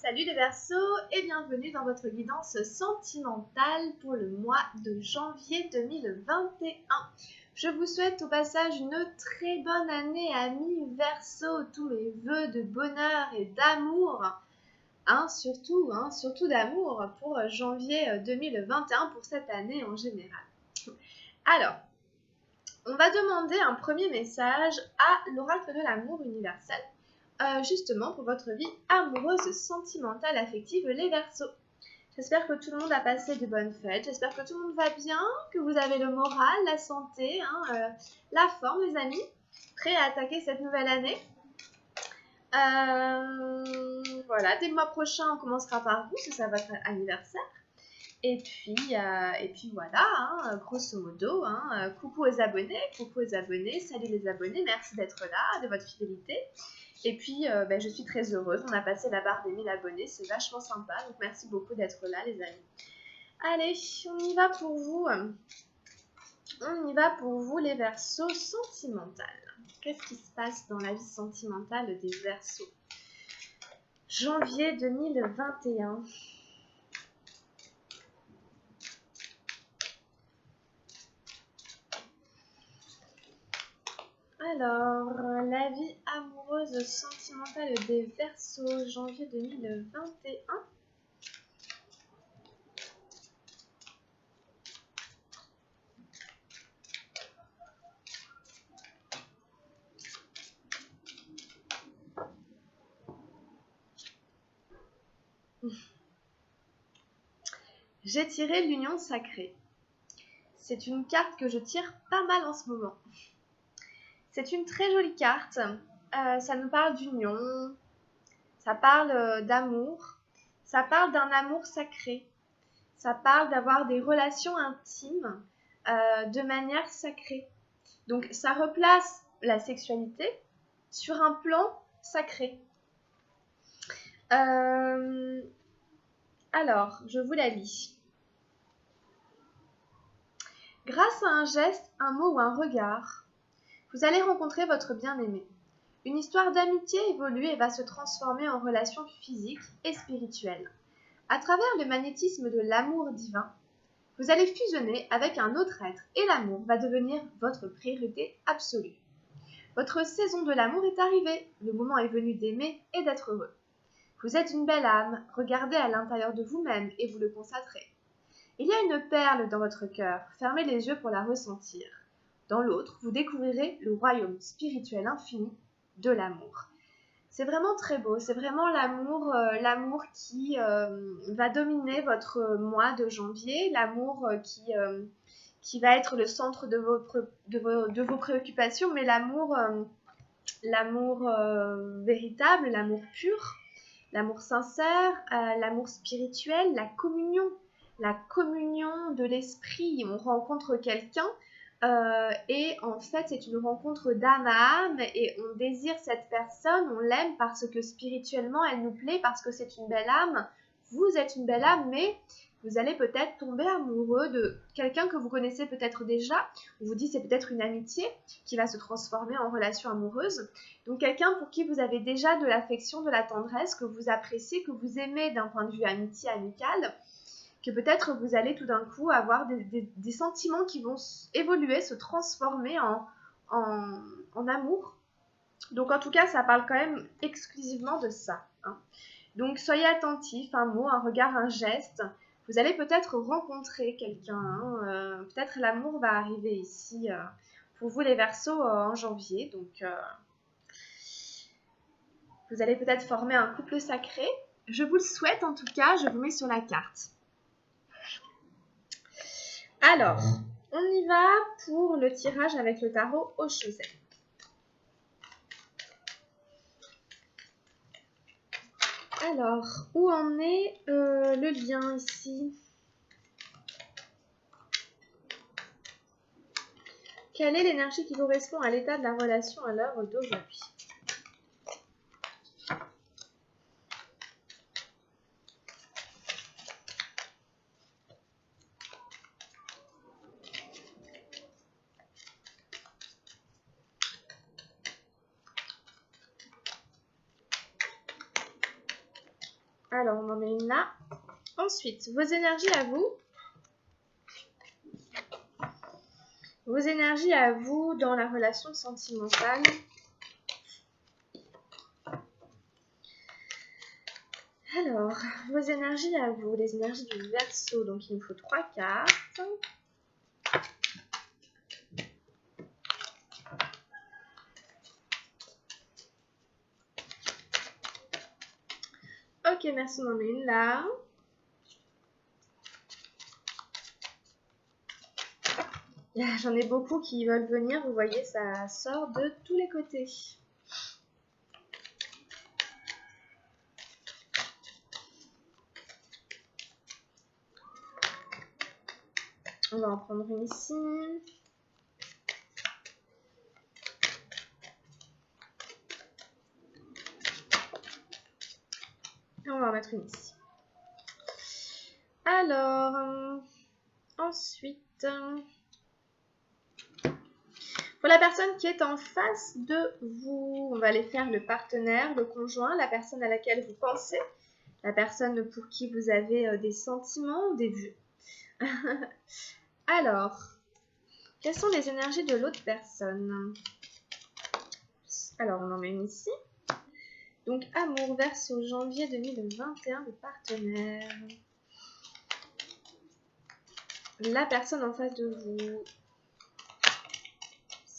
Salut les Verseaux et bienvenue dans votre guidance sentimentale pour le mois de janvier 2021. Je vous souhaite au passage une très bonne année, amis Verseaux, tous mes vœux de bonheur et d'amour, surtout d'amour pour janvier 2021, pour cette année en général. Alors, on va demander un premier message à l'oracle de l'amour universel. Justement pour votre vie amoureuse, sentimentale, affective, les Verseaux. J'espère que tout le monde a passé de bonnes fêtes, j'espère que tout le monde va bien, que vous avez le moral, la santé, la forme les amis, prêts à attaquer cette nouvelle année. Voilà, dès le mois prochain on commencera par vous, c'est ça votre anniversaire. Et puis voilà, grosso modo, coucou aux abonnés, salut les abonnés, merci d'être là, de votre fidélité. Et puis, je suis très heureuse, on a passé la barre des 1000 abonnés, c'est vachement sympa, donc merci beaucoup d'être là les amis. Allez, on y va pour vous. On y va pour vous les Verseaux sentimentales. Qu'est-ce qui se passe dans la vie sentimentale des Verseaux? Janvier 2021. Alors, la vie amoureuse sentimentale des Verseaux, janvier 2021. J'ai tiré l'union sacrée. C'est une carte que je tire pas mal en ce moment. C'est une très jolie carte. Ça nous parle d'union, ça parle d'amour, ça parle d'un amour sacré, ça parle d'avoir des relations intimes de manière sacrée. Donc ça replace la sexualité sur un plan sacré. Alors, je vous la lis. Grâce à un geste, un mot ou un regard, vous allez rencontrer votre bien-aimé. Une histoire d'amitié évolue et va se transformer en relation physique et spirituelle. À travers le magnétisme de l'amour divin, vous allez fusionner avec un autre être et l'amour va devenir votre priorité absolue. Votre saison de l'amour est arrivée, le moment est venu d'aimer et d'être heureux. Vous êtes une belle âme, regardez à l'intérieur de vous-même et vous le constaterez. Il y a une perle dans votre cœur, fermez les yeux pour la ressentir. Dans l'autre, vous découvrirez le royaume spirituel infini de l'amour. C'est vraiment très beau, c'est vraiment l'amour qui va dominer votre mois de janvier, l'amour qui va être le centre de vos préoccupations, mais l'amour véritable, l'amour pur, l'amour sincère, l'amour spirituel, la communion de l'esprit. On rencontre quelqu'un et en fait c'est une rencontre d'âme à âme et on désire cette personne, on l'aime parce que spirituellement elle nous plaît, parce que c'est une belle âme. Vous êtes une belle âme, mais vous allez peut-être tomber amoureux de quelqu'un que vous connaissez peut-être déjà. On vous dit c'est peut-être une amitié qui va se transformer en relation amoureuse. Donc quelqu'un pour qui vous avez déjà de l'affection, de la tendresse, que vous appréciez, que vous aimez d'un point de vue amitié, amical, que peut-être vous allez tout d'un coup avoir des sentiments qui vont évoluer, se transformer en amour. Donc en tout cas, ça parle quand même exclusivement de ça. Donc soyez attentifs, un mot, un regard, un geste. Vous allez peut-être rencontrer quelqu'un. Peut-être l'amour va arriver ici pour vous les Verseaux en janvier. Donc vous allez peut-être former un couple sacré. Je vous le souhaite en tout cas, je vous mets sur la carte. Alors, on y va pour le tirage avec le tarot au Chauset. Alors, où en est le lien ici? Quelle est l'énergie qui correspond à l'état de la relation à l'heure d'aujourd'hui? Alors, on en met une là. Ensuite, vos énergies à vous. Vos énergies à vous dans la relation sentimentale. Alors, vos énergies à vous, les énergies du Verseau. Donc, il nous faut 3 cartes. Ok, merci, on en met une là. J'en ai beaucoup qui veulent venir, vous voyez, ça sort de tous les côtés. On va en prendre une ici. Et on va en mettre une ici. Alors, ensuite, pour la personne qui est en face de vous, on va aller faire le partenaire, le conjoint, la personne à laquelle vous pensez, la personne pour qui vous avez des sentiments, des vues. Alors, quelles sont les énergies de l'autre personne? Alors, on en met une ici. Donc, amour, Verseau, janvier 2021, le partenaire. La personne en face de vous.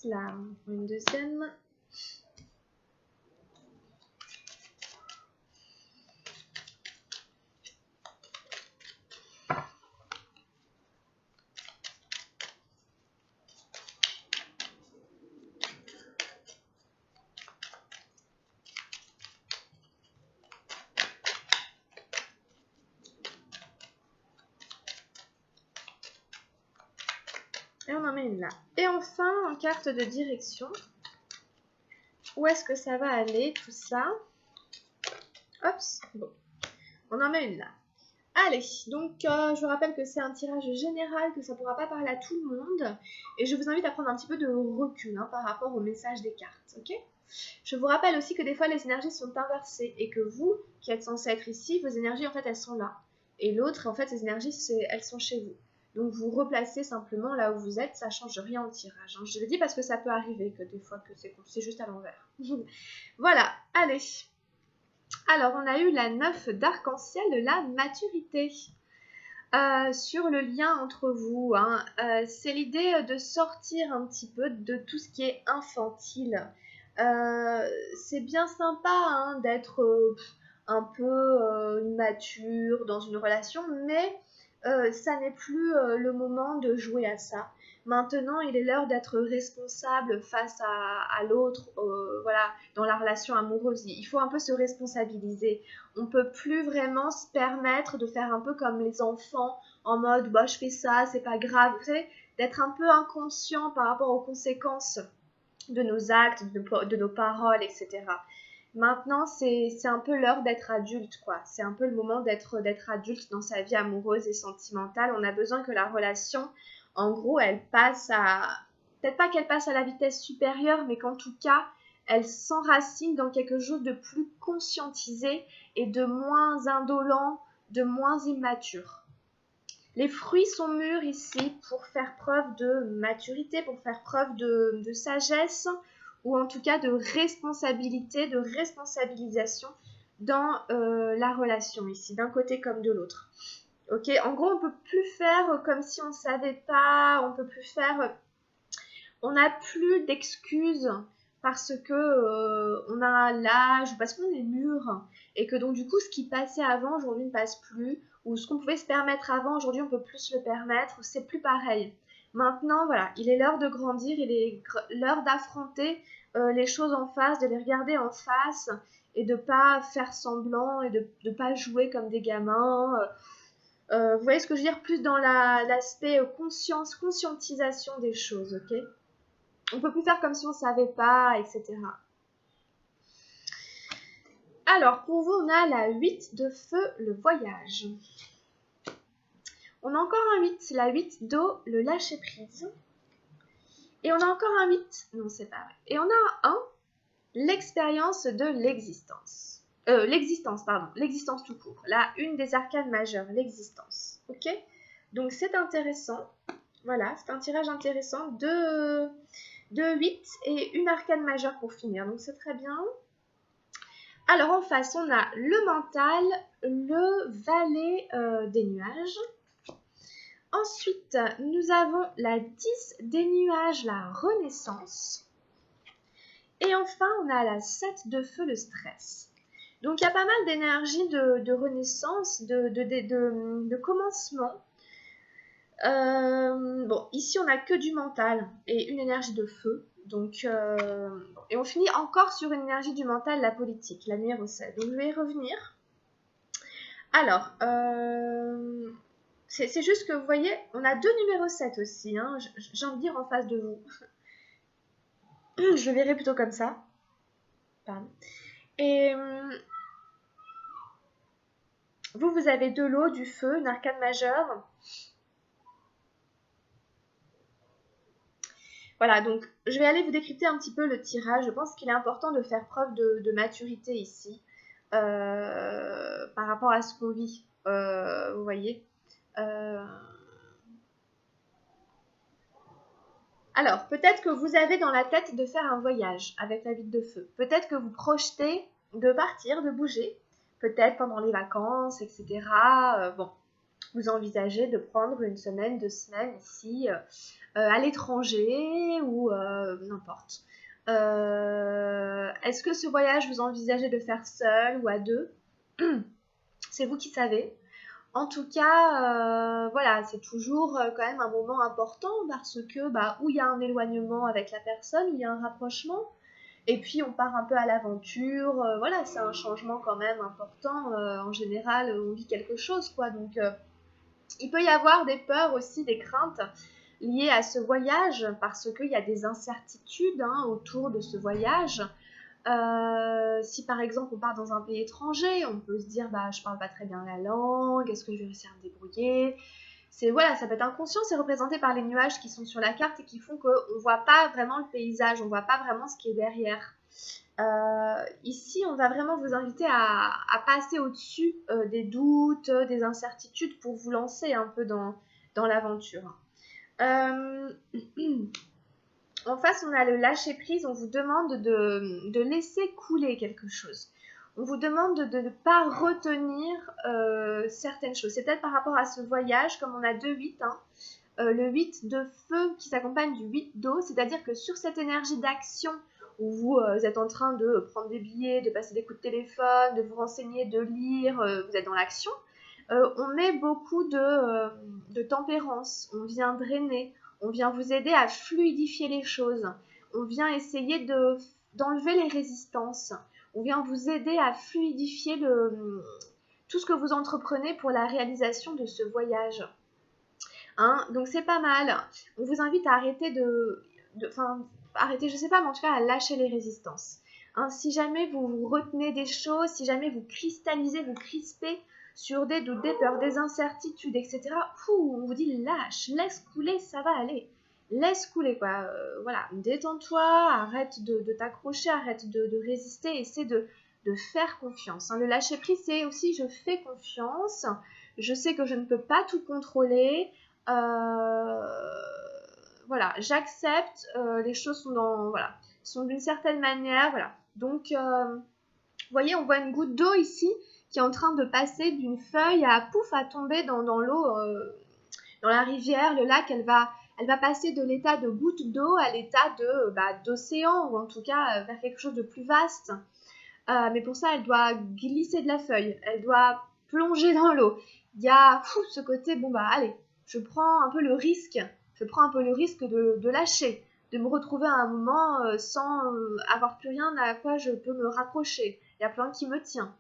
Là, une deuxième. Et on en met une là. Et enfin, en carte de direction, où est-ce que ça va aller, tout ça? Hop, bon. On en met une là. Allez, donc je vous rappelle que c'est un tirage général, que ça ne pourra pas parler à tout le monde. Et je vous invite à prendre un petit peu de recul par rapport au message des cartes, ok? Je vous rappelle aussi que des fois les énergies sont inversées et que vous, qui êtes censé être ici, vos énergies en fait elles sont là. Et l'autre, en fait, ces énergies, elles sont chez vous. Donc vous replacez simplement là où vous êtes, ça ne change rien au tirage. Je le dis parce que ça peut arriver que des fois que c'est juste à l'envers. Voilà, allez. Alors on a eu la 9 d'arc-en-ciel de la maturité. Sur le lien entre vous, c'est l'idée de sortir un petit peu de tout ce qui est infantile. C'est bien sympa d'être un peu immature dans une relation, mais ça n'est plus le moment de jouer à ça. Maintenant, il est l'heure d'être responsable face à l'autre, voilà, dans la relation amoureuse. Il faut un peu se responsabiliser. On ne peut plus vraiment se permettre de faire un peu comme les enfants, en mode bah, je fais ça, c'est pas grave. Vous savez, d'être un peu inconscient par rapport aux conséquences de nos actes, de nos paroles, etc. Maintenant, c'est un peu l'heure d'être adulte, quoi. C'est un peu le moment d'être adulte dans sa vie amoureuse et sentimentale. On a besoin que la relation, en gros, elle passe à... Peut-être pas qu'elle passe à la vitesse supérieure, mais qu'en tout cas, elle s'enracine dans quelque chose de plus conscientisé et de moins indolent, de moins immature. Les fruits sont mûrs ici pour faire preuve de maturité, pour faire preuve de sagesse, ou en tout cas de responsabilité, de responsabilisation dans la relation ici, d'un côté comme de l'autre. Ok, en gros, on ne peut plus faire comme si on ne savait pas, on peut plus faire... on n'a plus d'excuses parce que on a l'âge ou parce qu'on est mûr et que donc du coup ce qui passait avant aujourd'hui ne passe plus ou ce qu'on pouvait se permettre avant aujourd'hui on peut plus se le permettre, c'est plus pareil. Maintenant voilà, il est l'heure de grandir, il est l'heure d'affronter les choses en face, de les regarder en face et de pas faire semblant et de pas jouer comme des gamins. Vous voyez ce que je veux dire, plus dans l'aspect conscientisation des choses, ok? On ne peut plus faire comme si on ne savait pas, etc. Alors, pour vous, on a la 8 de feu, le voyage. On a encore un 8, la 8 d'eau, le lâcher prise. Et on a encore un 8, non c'est pas vrai. Et on a un 1, l'expérience de l'existence. l'existence, pardon, l'existence tout court. Là, une des arcanes majeures, l'existence. Ok? Donc c'est intéressant. Voilà, c'est un tirage intéressant. De 8 et une arcane majeure pour finir. Donc c'est très bien. Alors en face, on a le mental, le valet des nuages. Ensuite, nous avons la 10 des nuages, la renaissance. Et enfin, on a la 7 de feu, le stress. Donc il y a pas mal d'énergie de renaissance, de commencement. Bon, ici on n'a que du mental et une énergie de feu. Donc, et on finit encore sur une énergie du mental, la politique, la numéro 7. Donc je vais y revenir. Alors, c'est juste que vous voyez, on a deux numéros 7 aussi, hein, j'ai envie de dire en face de vous. Je le verrai plutôt comme ça. Pardon. Et vous avez de l'eau, du feu, une arcane majeure. Voilà, donc je vais aller vous décrypter un petit peu le tirage. Je pense qu'il est important de faire preuve de maturité ici par rapport à ce qu'on vit. Vous voyez. Alors, peut-être que vous avez dans la tête de faire un voyage avec la 8 de feu. Peut-être que vous projetez de partir, de bouger. Peut-être pendant les vacances, etc. Bon, vous envisagez de prendre une semaine, 2 semaines ici à l'étranger ou n'importe. Est-ce que ce voyage vous envisagez de faire seul ou à deux? C'est vous qui savez. En tout cas, voilà, c'est toujours quand même un moment important parce que où il y a un éloignement avec la personne, où il y a un rapprochement, et puis on part un peu à l'aventure, voilà, c'est un changement quand même important. En général, on vit quelque chose, quoi. Donc, il peut y avoir des peurs aussi, des craintes liées à ce voyage parce qu'il y a des incertitudes autour de ce voyage. Si par exemple on part dans un pays étranger, on peut se dire je parle pas très bien la langue, est-ce que je vais réussir à me débrouiller? Voilà, ça peut être inconscient, c'est représenté par les nuages qui sont sur la carte et qui font qu'on ne voit pas vraiment le paysage, on ne voit pas vraiment ce qui est derrière. Ici, on va vraiment vous inviter à passer au-dessus des doutes, des incertitudes pour vous lancer un peu dans l'aventure. En face, on a le lâcher prise, on vous demande de laisser couler quelque chose. On vous demande de ne pas retenir certaines choses. C'est peut-être par rapport à ce voyage, comme on a 2-8, le 8 de feu qui s'accompagne du 8 d'eau, c'est-à-dire que sur cette énergie d'action où vous êtes en train de prendre des billets, de passer des coups de téléphone, de vous renseigner, de lire, vous êtes dans l'action, on met beaucoup de tempérance, on vient drainer, on vient vous aider à fluidifier les choses, on vient essayer d'enlever les résistances, on vient vous aider à fluidifier tout ce que vous entreprenez pour la réalisation de ce voyage. Donc c'est pas mal. On vous invite à arrêter arrêter, je sais pas, mais en tout cas à lâcher les résistances. Si jamais vous retenez des choses, si jamais vous cristallisez, vous crispez sur des doutes, des peurs, des incertitudes, etc., on vous dit lâche, laisse couler, ça va aller. Laisse couler, quoi. Voilà, détends-toi, arrête de t'accrocher, arrête de résister, essaie de faire confiance. Le lâcher prise, c'est aussi je fais confiance, je sais que je ne peux pas tout contrôler, voilà, j'accepte, les choses sont d'une certaine manière, voilà. Donc, vous voyez, on voit une goutte d'eau ici qui est en train de passer d'une feuille à tomber dans l'eau, dans la rivière, le lac. Elle va passer de l'état de goutte d'eau à l'état d'océan, ou en tout cas vers quelque chose de plus vaste. Mais pour ça, elle doit glisser de la feuille, elle doit plonger dans l'eau. Il y a ce côté, allez, je prends un peu le risque de lâcher, de me retrouver à un moment sans avoir plus rien à quoi je peux me raccrocher. Il y a plein qui me tient.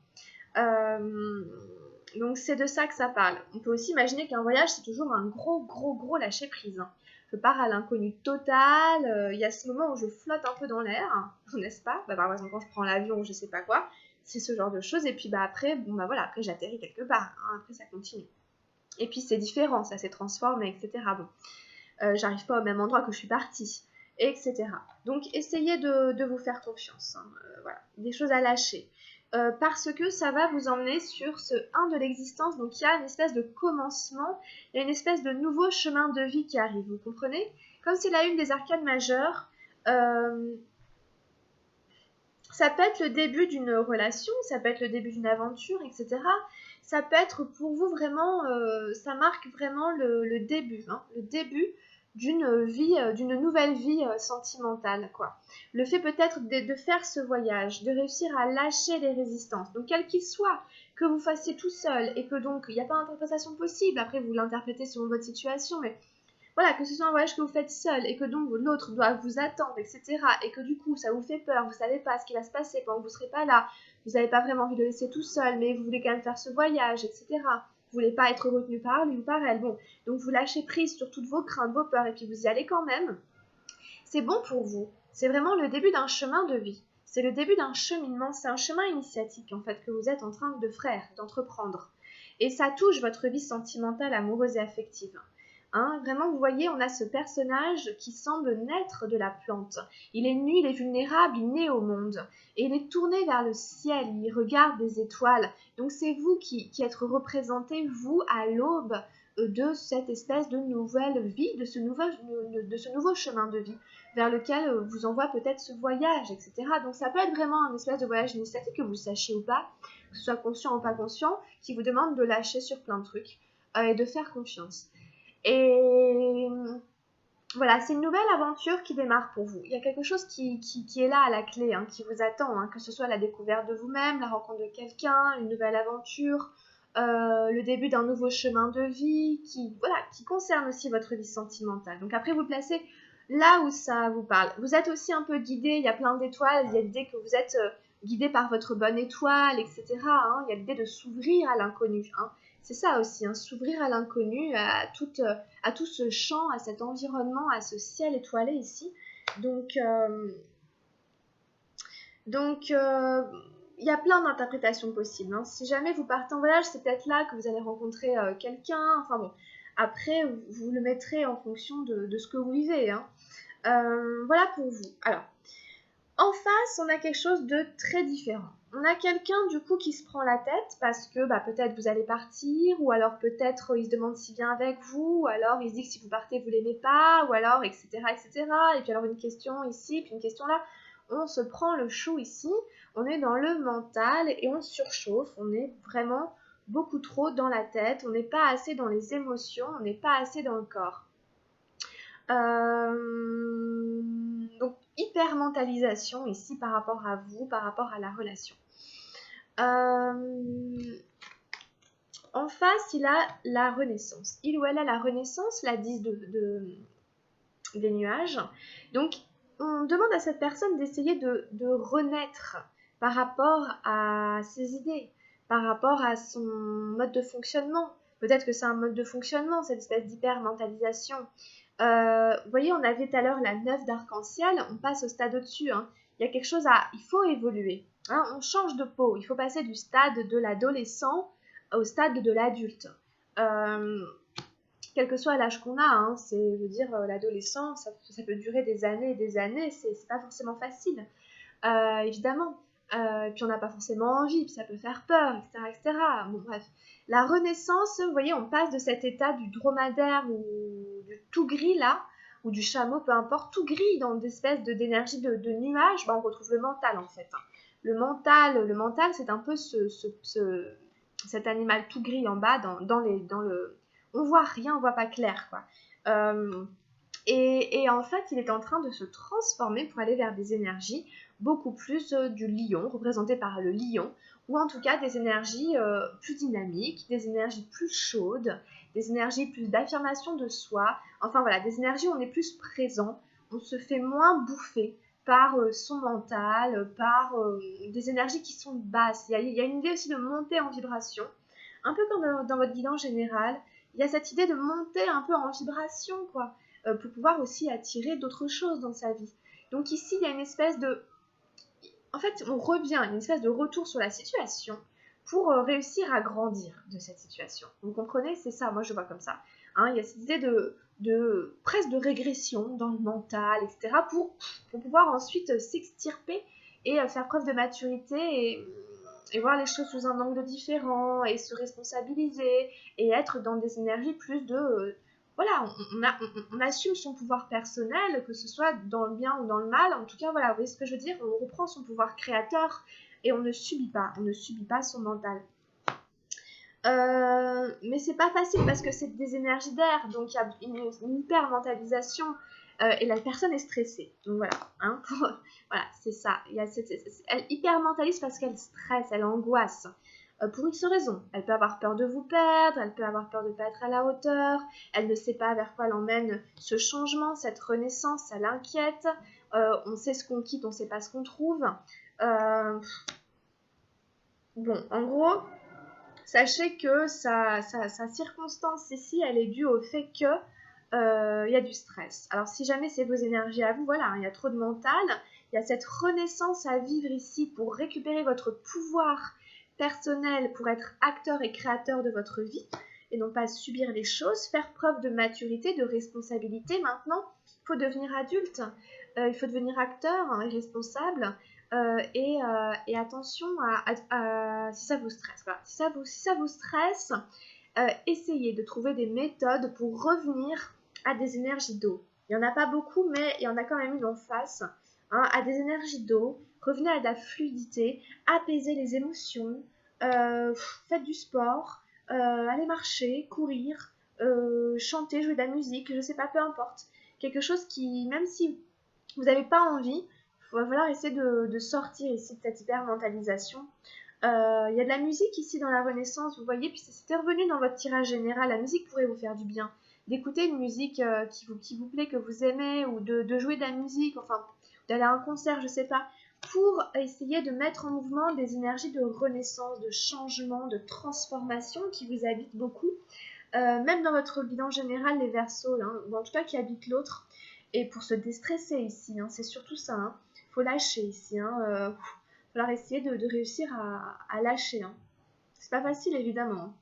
Donc c'est de ça que ça parle. On peut aussi imaginer qu'un voyage, c'est toujours un gros lâcher prise. Je pars à l'inconnu total, il y a ce moment où je flotte un peu dans l'air, n'est-ce pas? Par exemple, quand je prends l'avion ou je sais pas quoi, c'est ce genre de choses. Et puis après, après j'atterris quelque part, après ça continue. Et puis c'est différent, ça s'est transformé, etc. J'arrive pas au même endroit que je suis partie, etc. Donc essayez de vous faire confiance, voilà, des choses à lâcher. parce que ça va vous emmener sur ce 1 de l'existence. Donc il y a une espèce de commencement, il y a une espèce de nouveau chemin de vie qui arrive, vous comprenez? Comme c'est la une des arcanes majeures, ça peut être le début d'une relation, ça peut être le début d'une aventure, etc. Ça peut être pour vous vraiment, ça marque vraiment le début, hein, le début d'une vie, d'une nouvelle vie sentimentale, quoi. Le fait peut-être de faire ce voyage, de réussir à lâcher les résistances, donc quel qu'il soit, que vous fassiez tout seul et que donc il n'y a pas d'interprétation possible, après vous l'interprétez selon votre situation, mais voilà, que ce soit un voyage que vous faites seul et que donc l'autre doit vous attendre, etc. Et que du coup, ça vous fait peur, vous savez pas ce qui va se passer pendant que vous serez pas là, vous n'avez pas vraiment envie de le laisser tout seul, mais vous voulez quand même faire ce voyage, etc. Vous voulez pas être retenu par lui ou par elle. Bon, donc vous lâchez prise sur toutes vos craintes, vos peurs, et puis vous y allez quand même. C'est bon pour vous. C'est vraiment le début d'un chemin de vie. C'est le début d'un cheminement, c'est un chemin initiatique en fait que vous êtes en train de faire, d'entreprendre. Et ça touche votre vie sentimentale, amoureuse et affective. Hein, vraiment, vous voyez, on a ce personnage qui semble naître de la plante. Il est nu, il est vulnérable, il naît au monde. Et il est tourné vers le ciel, il regarde des étoiles. Donc c'est vous qui êtes représenté, vous, à l'aube de cette espèce de nouvelle vie, de ce nouveau chemin de vie vers lequel vous envoie peut-être ce voyage, etc. Donc ça peut être vraiment un espèce de voyage initiatique, que vous sachiez ou pas, que ce soit conscient ou pas conscient, qui vous demande de lâcher sur plein de trucs et de faire confiance. Et voilà, c'est une nouvelle aventure qui démarre pour vous. Il y a quelque chose qui est là à la clé, hein, qui vous attend, hein, que ce soit la découverte de vous-même, la rencontre de quelqu'un, une nouvelle aventure, le début d'un nouveau chemin de vie, qui concerne aussi votre vie sentimentale. Donc après, vous le placez là où ça vous parle. Vous êtes aussi un peu guidé, il y a plein d'étoiles, il y a l'idée que vous êtes guidé par votre bonne étoile, etc. Hein, il y a l'idée de s'ouvrir à l'inconnu. Hein. C'est ça aussi, hein, s'ouvrir à l'inconnu, à tout ce champ, à cet environnement, à ce ciel étoilé ici. Donc, il y a plein d'interprétations possibles. Hein. Si jamais vous partez en voyage, c'est peut-être là que vous allez rencontrer quelqu'un. Enfin bon, après, vous le mettrez en fonction de ce que vous vivez. Hein. Voilà pour vous. Alors, en face, on a quelque chose de très différent. On a quelqu'un du coup qui se prend la tête parce que peut-être vous allez partir, ou alors peut-être il se demande s'il vient avec vous, ou alors il se dit que si vous partez vous l'aimez pas, ou alors etc. etc. Et puis alors une question ici, puis une question là. On se prend le chou ici, on est dans le mental et on surchauffe, on est vraiment beaucoup trop dans la tête, on n'est pas assez dans les émotions, on n'est pas assez dans le corps. Donc hypermentalisation ici par rapport à vous, par rapport à la relation. En face, il a la renaissance. Il ou elle a la renaissance, la 10 des nuages. Donc, on demande à cette personne d'essayer de renaître par rapport à ses idées, par rapport à son mode de fonctionnement. Peut-être que c'est un mode de fonctionnement, cette espèce d'hypermentalisation. Vous voyez, on avait tout à l'heure la 9 d'arc-en-ciel, on passe au stade au-dessus. Hein. Il y a quelque chose il faut évoluer. Hein. On change de peau, il faut passer du stade de l'adolescent au stade de l'adulte. Quel que soit l'âge qu'on a, hein, je veux dire, l'adolescent, ça peut durer des années et des années, c'est pas forcément facile, évidemment. Puis on n'a pas forcément envie, puis ça peut faire peur, etc., etc. Bon, bref. La renaissance, vous voyez, on passe de cet état du dromadaire ou du tout gris là, ou du chameau, peu importe, tout gris dans une espèce d'énergie de nuage, on retrouve le mental en fait. Hein. Le mental, c'est un peu cet animal tout gris en bas, dans le... On voit rien, on voit pas clair, quoi. Et en fait, il est en train de se transformer pour aller vers des énergies beaucoup plus du lion, représenté par le lion, ou en tout cas des énergies plus dynamiques, des énergies plus chaudes, des énergies plus d'affirmation de soi, enfin voilà, des énergies où on est plus présent, on se fait moins bouffer par son mental, par des énergies qui sont basses. Il y a une idée aussi de monter en vibration, un peu comme dans votre guidance générale, il y a cette idée de monter un peu en vibration, quoi, pour pouvoir aussi attirer d'autres choses dans sa vie. Donc ici, il y a une espèce de... En fait, on revient, une espèce de retour sur la situation pour réussir à grandir de cette situation. Vous comprenez? C'est ça, moi je vois comme ça. Hein, il y a cette idée presque de régression dans le mental, etc. pour pouvoir ensuite s'extirper et faire preuve de maturité et voir les choses sous un angle différent et se responsabiliser et être dans des énergies plus de voilà, on assume son pouvoir personnel, que ce soit dans le bien ou dans le mal. En tout cas, voilà, vous voyez ce que je veux dire? On reprend son pouvoir créateur et on ne subit pas son mental. Mais c'est pas facile parce que c'est des énergies d'air, donc il y a une hyper-mentalisation et la personne est stressée. Donc voilà, hein, voilà, c'est ça. Elle hyper-mentalise parce qu'elle stresse, elle angoisse. Pour X raisons. Elle peut avoir peur de vous perdre, elle peut avoir peur de ne pas être à la hauteur, elle ne sait pas vers quoi l'emmène ce changement, cette renaissance, ça l'inquiète. On sait ce qu'on quitte, on ne sait pas ce qu'on trouve. Bon, en gros, sachez que sa circonstance ici, elle est due au fait que y a du stress. Alors si jamais c'est vos énergies à vous, voilà, il y a trop de mental, il y a cette renaissance à vivre ici pour récupérer votre pouvoir personnel, pour être acteur et créateur de votre vie, et non pas subir les choses, faire preuve de maturité, de responsabilité. Maintenant, il faut devenir adulte, il faut devenir acteur, responsable, et attention si ça vous stresse. Voilà. Si ça vous stresse, essayez de trouver des méthodes pour revenir à des énergies d'eau. Il n'y en a pas beaucoup, mais il y en a quand même une en face. Hein, à des énergies d'eau, revenez à de la fluidité, apaisez les émotions, faites du sport, allez marcher, courir, chanter, jouer de la musique, je ne sais pas, peu importe. Quelque chose qui, même si vous n'avez pas envie, il va falloir essayer de sortir ici de cette hyper-mentalisation. Il y a de la musique ici dans la Renaissance, vous voyez, puis c'était revenu dans votre tirage général. La musique pourrait vous faire du bien. D'écouter une musique qui vous plaît, que vous aimez, ou de jouer de la musique, enfin, d'aller à un concert, je sais pas, pour essayer de mettre en mouvement des énergies de renaissance, de changement, de transformation qui vous habitent beaucoup. Même dans votre bilan général, les Verseaux, hein, ou en tout cas qui habitent l'autre. Et pour se déstresser ici, hein, c'est surtout ça. Hein. Faut lâcher ici. Hein, falloir essayer de réussir à lâcher. Hein. C'est pas facile, évidemment.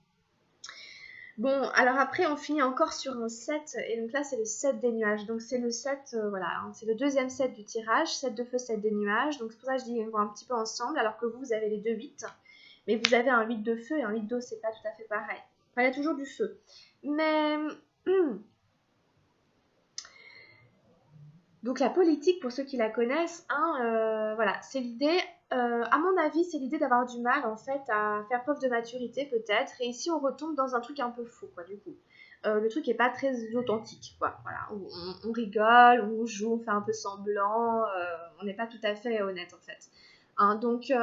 Bon, alors après, on finit encore sur un 7, et donc là, c'est le 7 des nuages. Donc c'est le 7, voilà, hein, c'est le deuxième 7 du tirage, 7 de feu, 7 des nuages. Donc c'est pour ça que je dis qu'on voit un petit peu ensemble, alors que vous avez les deux 8. Mais vous avez un 8 de feu et un 8 d'eau, c'est pas tout à fait pareil. Enfin, il y a toujours du feu. Mais... Donc la politique, pour ceux qui la connaissent, hein, voilà, c'est l'idée, à mon avis, c'est l'idée d'avoir du mal en fait à faire preuve de maturité peut-être, et ici on retombe dans un truc un peu faux, quoi, du coup. Le truc est pas très authentique, quoi, voilà, on rigole, on joue, on fait un peu semblant, on n'est pas tout à fait honnête en fait. Hein, donc, il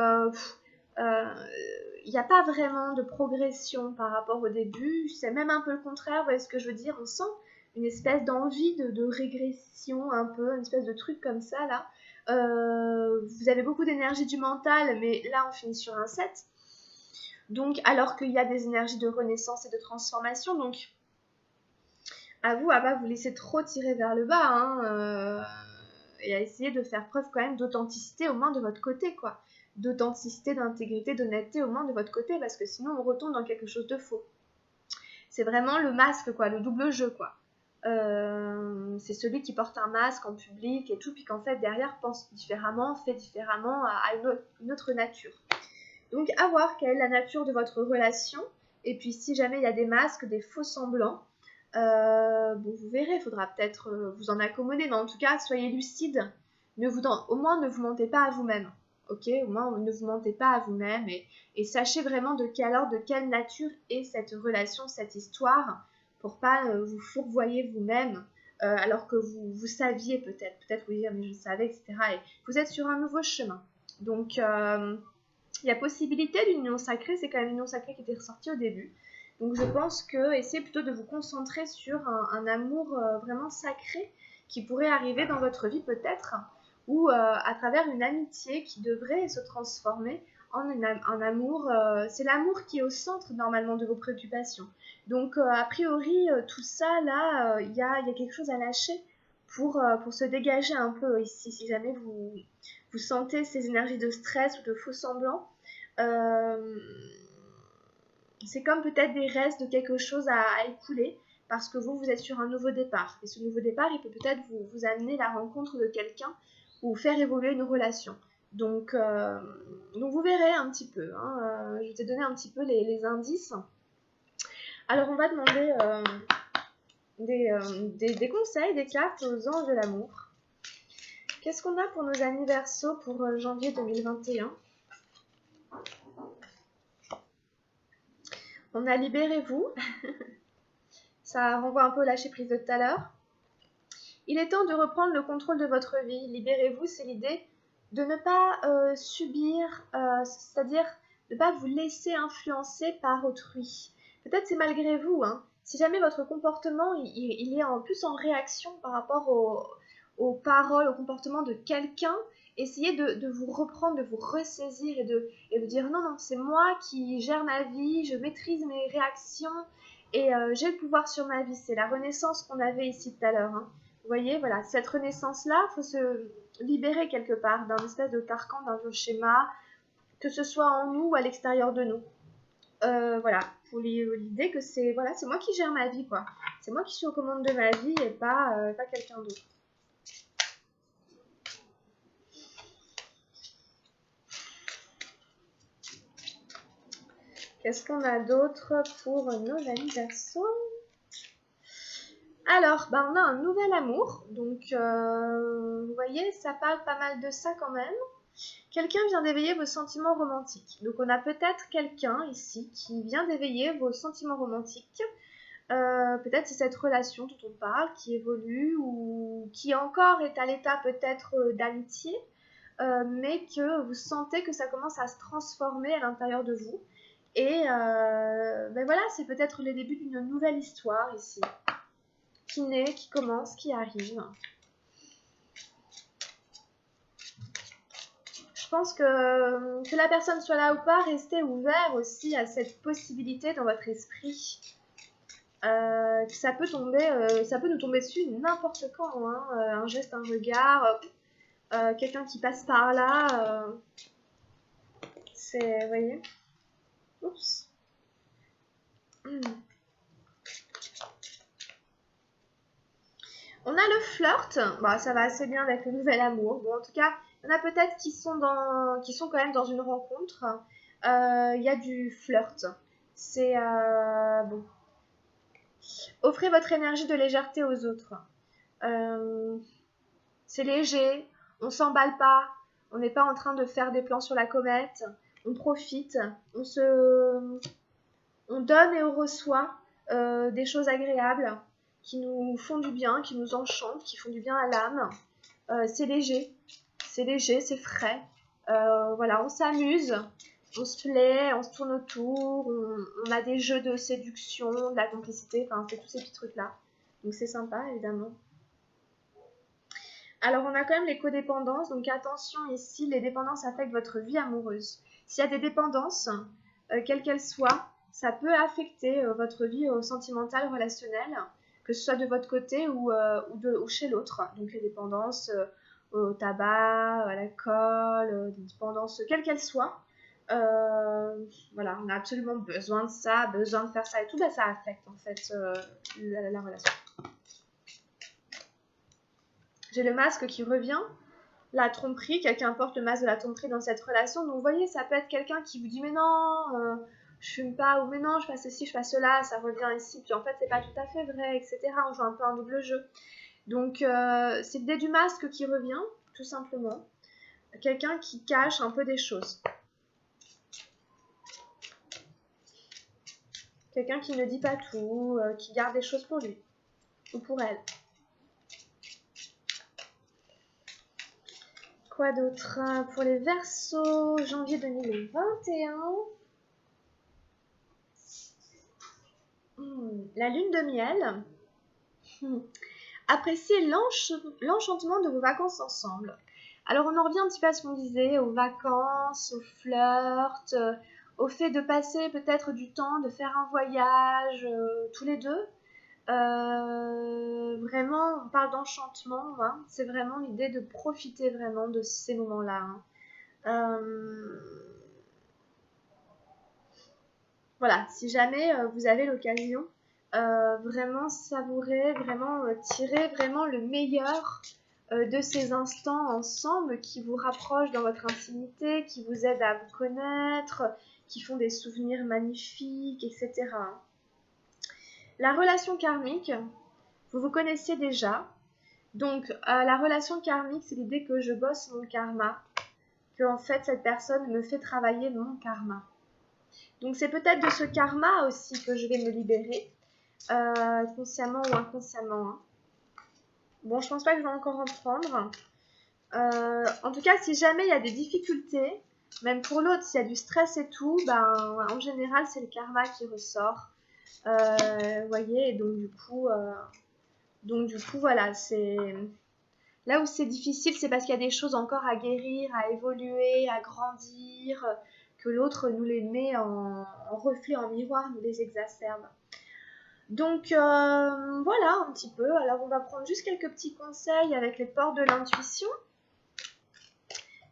n'y a pas vraiment de progression par rapport au début, c'est même un peu le contraire, vous voyez ce que je veux dire, on sent une espèce d'envie de régression un peu, une espèce de truc comme ça là. Vous avez beaucoup d'énergie du mental, mais là on finit sur un 7. Donc, alors qu'il y a des énergies de renaissance et de transformation, donc à vous, à pas vous laisser trop tirer vers le bas, hein, et à essayer de faire preuve quand même d'authenticité au moins de votre côté, quoi. D'authenticité, d'intégrité, d'honnêteté au moins de votre côté, parce que sinon on retombe dans quelque chose de faux. C'est vraiment le masque, quoi, le double jeu, quoi. C'est celui qui porte un masque en public et tout, puis qu'en fait derrière pense différemment, fait différemment, à une autre nature. Donc à voir quelle est la nature de votre relation, et puis si jamais il y a des masques, des faux semblants, bon vous verrez, il faudra peut-être vous en accommoder, mais en tout cas soyez lucide, au moins ne vous mentez pas à vous-même. Ok, au moins ne vous mentez pas à vous-même et sachez vraiment de quel ordre, de quelle nature est cette relation, cette histoire, pour pas vous fourvoyer vous-même alors que vous saviez peut-être vous dire mais je savais, etc. Et vous êtes sur un nouveau chemin. Donc il y a possibilité d'une union sacrée, c'est quand même une union sacrée qui était ressortie au début. Donc je pense que essayez plutôt de vous concentrer sur un amour vraiment sacré qui pourrait arriver dans votre vie peut-être, ou à travers une amitié qui devrait se transformer en un amour. C'est l'amour qui est au centre normalement de vos préoccupations. Donc a priori, tout ça là, il y a quelque chose à lâcher pour se dégager un peu ici, si jamais vous sentez ces énergies de stress ou de faux semblants. C'est comme peut-être des restes de quelque chose à écouler parce que vous êtes sur un nouveau départ. Et ce nouveau départ, il peut peut-être vous amener la rencontre de quelqu'un ou faire évoluer une relation. Donc vous verrez un petit peu, hein, je t'ai donné un petit peu les indices. Alors on va demander des conseils, des cartes aux anges de l'amour. Qu'est-ce qu'on a pour nos anniversaires pour janvier 2021? On a libérez-vous. Ça renvoie un peu au lâcher prise de tout à l'heure. Il est temps de reprendre le contrôle de votre vie. Libérez-vous, c'est l'idée de ne pas subir, c'est-à-dire de ne pas vous laisser influencer par autrui. Peut-être c'est malgré vous, hein. Si jamais votre comportement il est en plus en réaction par rapport aux paroles, au comportement de quelqu'un, essayez de vous reprendre, de vous ressaisir et de vous dire non, non, c'est moi qui gère ma vie, je maîtrise mes réactions et j'ai le pouvoir sur ma vie. C'est la renaissance qu'on avait ici tout à l'heure, hein. Vous voyez, voilà, cette renaissance-là, il faut se libérer quelque part d'un espèce de carcan, d'un vieux schéma, que ce soit en nous ou à l'extérieur de nous. Voilà, pour l'idée que c'est voilà, c'est moi qui gère ma vie, quoi. C'est moi qui suis aux commandes de ma vie et pas quelqu'un d'autre. Qu'est-ce qu'on a d'autre pour nos anniversaires? Alors, bah, on a un nouvel amour, donc vous voyez, ça parle pas mal de ça quand même. Quelqu'un vient d'éveiller vos sentiments romantiques. Donc on a peut-être quelqu'un ici qui vient d'éveiller vos sentiments romantiques. Peut-être c'est cette relation dont on parle qui évolue ou qui encore est à l'état peut-être d'amitié, mais que vous sentez que ça commence à se transformer à l'intérieur de vous. Et ben voilà, c'est peut-être le début d'une nouvelle histoire ici, qui naît, qui commence, qui arrive. Je pense que la personne soit là ou pas, restez ouvert aussi à cette possibilité dans votre esprit. Que ça peut nous tomber dessus n'importe quand, hein. Un geste, un regard, quelqu'un qui passe par là, c'est, vous voyez. Oups. On a le flirt, bah, ça va assez bien avec le nouvel amour. Bon, en tout cas, il y en a peut-être qui sont quand même dans une rencontre. Il y a du flirt. C'est bon. Offrez votre énergie de légèreté aux autres. C'est léger, on s'emballe pas, on n'est pas en train de faire des plans sur la comète, on profite, on donne et on reçoit des choses agréables qui nous font du bien, qui nous enchantent, qui font du bien à l'âme. C'est léger, c'est frais. Voilà, on s'amuse, on se plaît, on se tourne autour, on a des jeux de séduction, de la complicité, enfin c'est tous ces petits trucs-là. Donc c'est sympa évidemment. Alors on a quand même les codépendances, donc attention ici, les dépendances affectent votre vie amoureuse. S'il y a des dépendances, quelles qu'elles soient, ça peut affecter votre vie sentimentale, relationnelle, que ce soit de votre côté ou chez l'autre. Donc les dépendances au tabac, à l'alcool, des dépendances quelles qu'elles soient. Voilà, on a absolument besoin de ça, besoin de faire ça et tout, bah, ça affecte en fait la relation. J'ai le masque qui revient, la tromperie, quelqu'un porte le masque de la tromperie dans cette relation. Donc vous voyez, ça peut être quelqu'un qui vous dit mais non, je fume pas, ou mais non, je fais ceci, je fais cela, ça revient ici, puis en fait c'est pas tout à fait vrai, etc. On joue un peu un double jeu. Donc c'est l'idée du masque qui revient, tout simplement. Quelqu'un qui cache un peu des choses. Quelqu'un qui ne dit pas tout, qui garde des choses pour lui ou pour elle. Quoi d'autre? Pour les Verseaux, janvier 2021. La lune de miel. Appréciez l'enchantement de vos vacances ensemble. Alors on en revient un petit peu à ce qu'on disait, aux vacances, au flirt, au fait de passer peut-être du temps, de faire un voyage tous les deux. Vraiment, on parle d'enchantement, hein. C'est vraiment l'idée de profiter vraiment de ces moments-là, hein. Voilà, si jamais vous avez l'occasion, vraiment savourer, vraiment tirer vraiment le meilleur de ces instants ensemble qui vous rapprochent dans votre intimité, qui vous aident à vous connaître, qui font des souvenirs magnifiques, etc. La relation karmique, vous vous connaissiez déjà. Donc, la relation karmique, c'est l'idée que je bosse mon karma, que en fait, cette personne me fait travailler mon karma. Donc, c'est peut-être de ce karma aussi que je vais me libérer, consciemment ou inconsciemment. Hein. Bon, je pense pas que je vais encore en prendre. En tout cas, si jamais il y a des difficultés, même pour l'autre, s'il y a du stress et tout, ben, en général, c'est le karma qui ressort. Vous voyez, et donc du coup, voilà, c'est là où c'est difficile, c'est parce qu'il y a des choses encore à guérir, à évoluer, à grandir, que l'autre nous les met en reflet, en miroir, nous les exacerbe. Donc voilà un petit peu. Alors on va prendre juste quelques petits conseils avec les portes de l'intuition.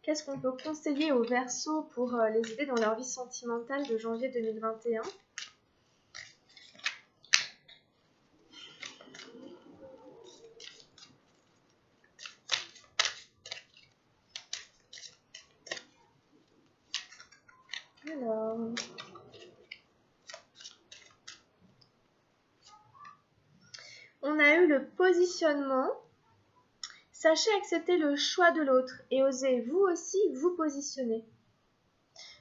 Qu'est-ce qu'on peut conseiller aux Verseaux pour les aider dans leur vie sentimentale de janvier 2021 ? Alors, on a eu le positionnement. Sachez accepter le choix de l'autre et osez vous aussi vous positionner.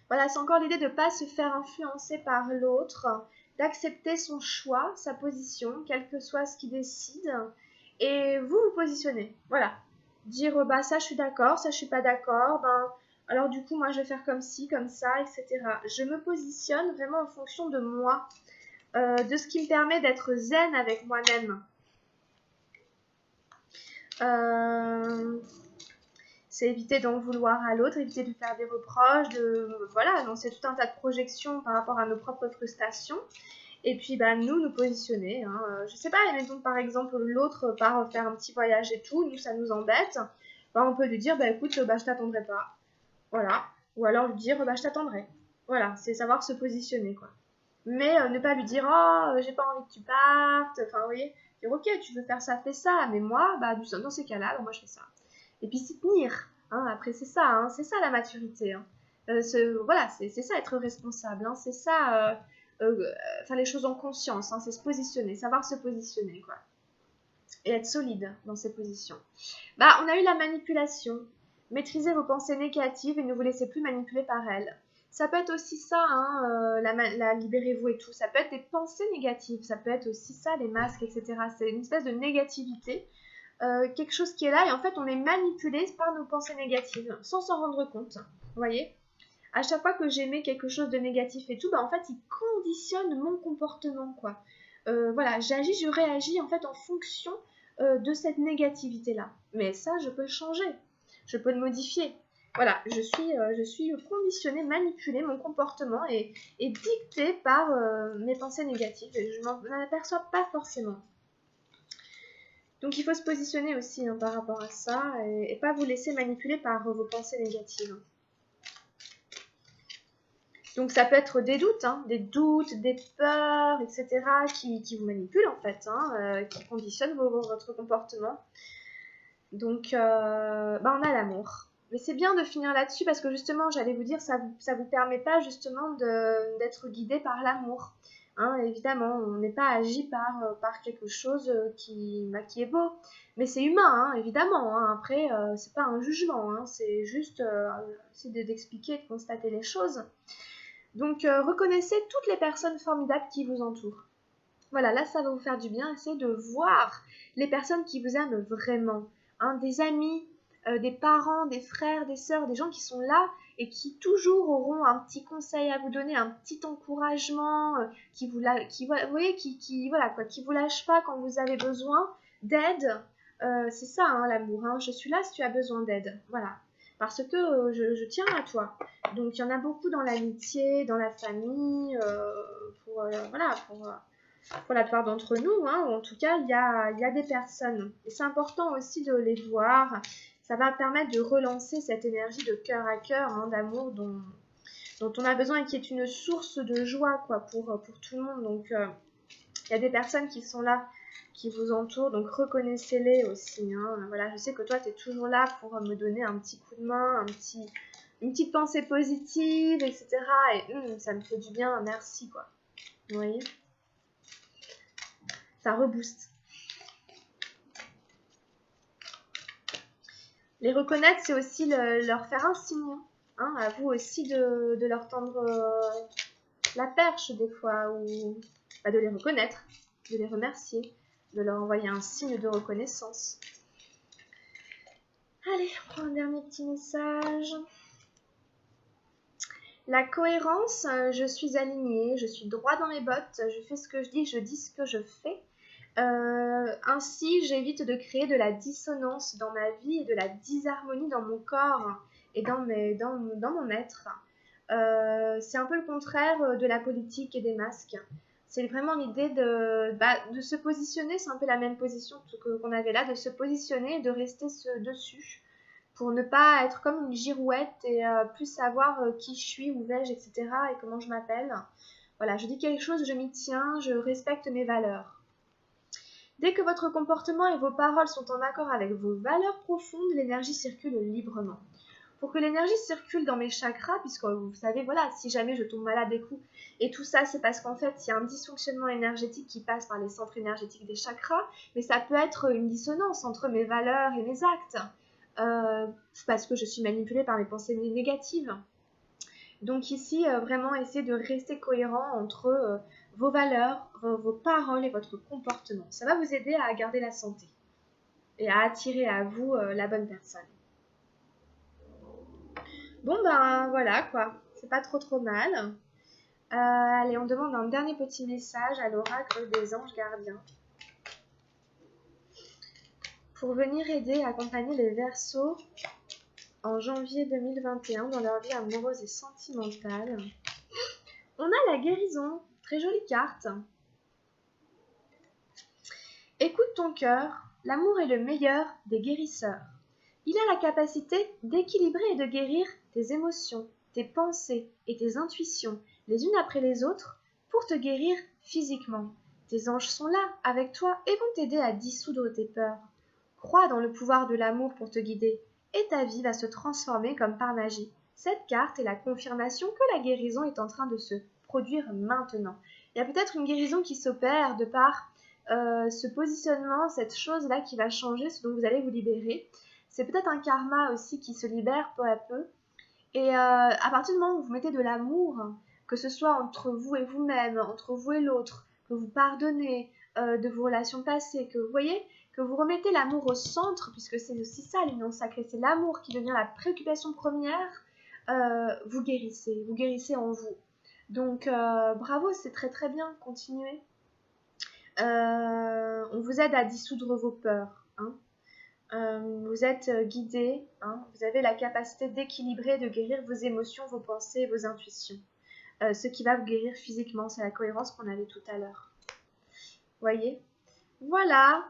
Voilà, c'est encore l'idée de ne pas se faire influencer par l'autre, d'accepter son choix, sa position, quel que soit ce qu'il décide, et vous vous positionnez. Voilà. Dire, bah ça je suis d'accord, ça je suis pas d'accord, ben alors du coup moi je vais faire comme ci, comme ça, etc. Je me positionne vraiment en fonction de moi, de ce qui me permet d'être zen avec moi-même. C'est éviter d'en vouloir à l'autre, éviter de faire des reproches, voilà, lancer tout un tas de projections par rapport à nos propres frustrations. Et puis, bah, nous positionner. Hein. Je sais pas, mettons par exemple l'autre part faire un petit voyage et tout, nous ça nous embête. Bah, on peut lui dire, bah écoute, bah, je t'attendrai pas. Voilà. Ou alors lui dire, bah je t'attendrai. Voilà, c'est savoir se positionner, quoi. Mais ne pas lui dire, oh, j'ai pas envie que tu partes. Enfin, vous voyez, dire, ok, tu veux faire ça, fais ça. Mais moi, bah, dans ces cas-là, bah, moi je fais ça. Et puis s'y tenir. Hein, après, c'est ça la maturité. Hein. Voilà, c'est ça être responsable. Hein, c'est ça faire les choses en conscience. Hein, c'est se positionner, savoir se positionner, quoi. Et être solide dans ses positions. Bah, on a eu la manipulation. Maîtrisez vos pensées négatives et ne vous laissez plus manipuler par elles. Ça peut être aussi ça, hein, la libérez-vous et tout. Ça peut être des pensées négatives. Ça peut être aussi ça, les masques, etc. C'est une espèce de négativité. Quelque chose qui est là et en fait on est manipulé par nos pensées négatives sans s'en rendre compte. Vous voyez ? À chaque fois que j'émets quelque chose de négatif et tout, bah en fait il conditionne mon comportement, quoi. Voilà, j'agis, je réagis en fait en fonction de cette négativité là. Mais ça je peux le changer, je peux le modifier. Voilà, je suis conditionnée, manipulée, mon comportement est dicté par mes pensées négatives et je m'en aperçois pas forcément. Donc il faut se positionner aussi hein, par rapport à ça et pas vous laisser manipuler par vos pensées négatives. Donc ça peut être des doutes, des peurs, etc. qui vous manipulent en fait, qui conditionnent votre comportement. Donc on a l'amour. Mais c'est bien de finir là-dessus parce que justement, j'allais vous dire, ça vous permet pas justement d'être guidé par l'amour. Hein, évidemment, on n'est pas agi par quelque chose qui est beau. Mais c'est humain, hein, évidemment. Hein. Après, c'est pas un jugement, hein, c'est juste d'expliquer, de constater les choses. Donc, reconnaissez toutes les personnes formidables qui vous entourent. Voilà, là, ça va vous faire du bien. Essayez de voir les personnes qui vous aiment vraiment. Hein, des amis, des parents, des frères, des sœurs, des gens qui sont là et qui toujours auront un petit conseil à vous donner, un petit encouragement, qui vous lâchent pas quand vous avez besoin d'aide. C'est ça, hein, l'amour. Hein. Je suis là si tu as besoin d'aide. Voilà. Parce que je tiens à toi. Donc, il y en a beaucoup dans l'amitié, dans la famille, pour la plupart d'entre nous, hein, ou en tout cas, il y a des personnes. Et c'est important aussi de les voir. Ça va permettre de relancer cette énergie de cœur à cœur, hein, d'amour dont on a besoin et qui est une source de joie quoi, pour tout le monde. Donc, il y a des personnes qui sont là qui vous entourent, donc reconnaissez-les aussi, hein. Voilà, je sais que toi, tu es toujours là pour me donner un petit coup de main, une petite pensée positive, etc. Et ça me fait du bien, merci, quoi. Vous voyez? Ça rebooste. Les reconnaître, c'est aussi leur faire un signe, hein, à vous aussi de leur tendre la perche des fois, ou de les reconnaître, de les remercier, de leur envoyer un signe de reconnaissance. Allez, on prend un dernier petit message. La cohérence, je suis alignée, je suis droit dans mes bottes, je fais ce que je dis ce que je fais. Ainsi, j'évite de créer de la dissonance dans ma vie et de la disharmonie dans mon corps et dans mon être. C'est un peu le contraire de la politique et des masques. C'est vraiment l'idée de se positionner, c'est un peu la même position qu'on avait là, de se positionner et de rester dessus pour ne pas être comme une girouette et plus savoir qui je suis, où vais-je, etc. et comment je m'appelle. Voilà, je dis quelque chose, je m'y tiens, je respecte mes valeurs. Dès que votre comportement et vos paroles sont en accord avec vos valeurs profondes, l'énergie circule librement. Pour que l'énergie circule dans mes chakras, puisque vous savez, voilà, si jamais je tombe malade des coups, et tout ça, c'est parce qu'en fait, il y a un dysfonctionnement énergétique qui passe par les centres énergétiques des chakras, mais ça peut être une dissonance entre mes valeurs et mes actes, parce que je suis manipulée par mes pensées négatives. Donc ici, vraiment, essayez de rester cohérent entre vos valeurs, vos paroles et votre comportement. Ça va vous aider à garder la santé et à attirer à vous la bonne personne. Bon ben voilà quoi, c'est pas trop mal. Allez, on demande un dernier petit message à l'oracle des anges gardiens pour venir aider et accompagner les Verseaux en janvier 2021 dans leur vie amoureuse et sentimentale. On a la guérison, très jolie carte. Écoute ton cœur, l'amour est le meilleur des guérisseurs. Il a la capacité d'équilibrer et de guérir tes émotions, tes pensées et tes intuitions, les unes après les autres, pour te guérir physiquement. Tes anges sont là, avec toi, et vont t'aider à dissoudre tes peurs. Crois dans le pouvoir de l'amour pour te guider, et ta vie va se transformer comme par magie. Cette carte est la confirmation que la guérison est en train de se produire maintenant. Il y a peut-être une guérison qui s'opère de par ce positionnement, cette chose-là qui va changer, ce dont vous allez vous libérer. C'est peut-être un karma aussi qui se libère peu à peu. Et à partir du moment où vous mettez de l'amour, que ce soit entre vous et vous-même, entre vous et l'autre, que vous pardonnez de vos relations passées, que vous voyez, que vous remettez l'amour au centre, puisque c'est aussi ça l'union sacrée, c'est l'amour qui devient la préoccupation première, vous guérissez en vous. Donc bravo, c'est très bien, continuez. On vous aide à dissoudre vos peurs, hein. Vous êtes guidé, hein, vous avez la capacité d'équilibrer, de guérir vos émotions, vos pensées, vos intuitions. Ce qui va vous guérir physiquement, c'est la cohérence qu'on avait tout à l'heure. Voyez? Voilà,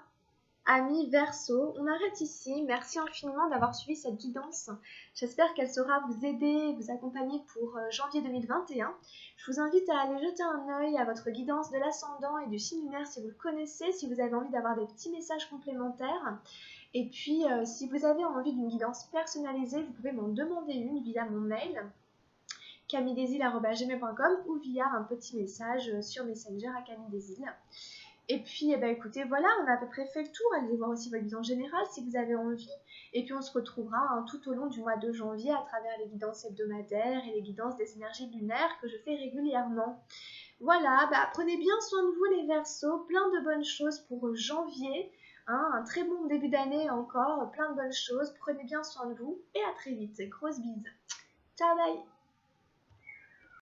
amis Verseaux, on arrête ici. Merci infiniment d'avoir suivi cette guidance. J'espère qu'elle saura vous aider, vous accompagner pour janvier 2021. Je vous invite à aller jeter un œil à votre guidance de l'ascendant et du signe lunaire si vous le connaissez, si vous avez envie d'avoir des petits messages complémentaires. Et puis, si vous avez envie d'une guidance personnalisée, vous pouvez m'en demander une via mon mail camilledesil@gmail.com ou via un petit message sur Messenger à Camille Desil. Et puis, écoutez, voilà, on a à peu près fait le tour. Allez voir aussi votre guidance générale si vous avez envie. Et puis, on se retrouvera tout au long du mois de janvier à travers les guidances hebdomadaires et les guidances des énergies lunaires que je fais régulièrement. Voilà, prenez bien soin de vous les Verseaux. Plein de bonnes choses pour janvier. Hein, un très bon début d'année encore. Plein de bonnes choses. Prenez bien soin de vous et à très vite. Grosse bise. Ciao, bye.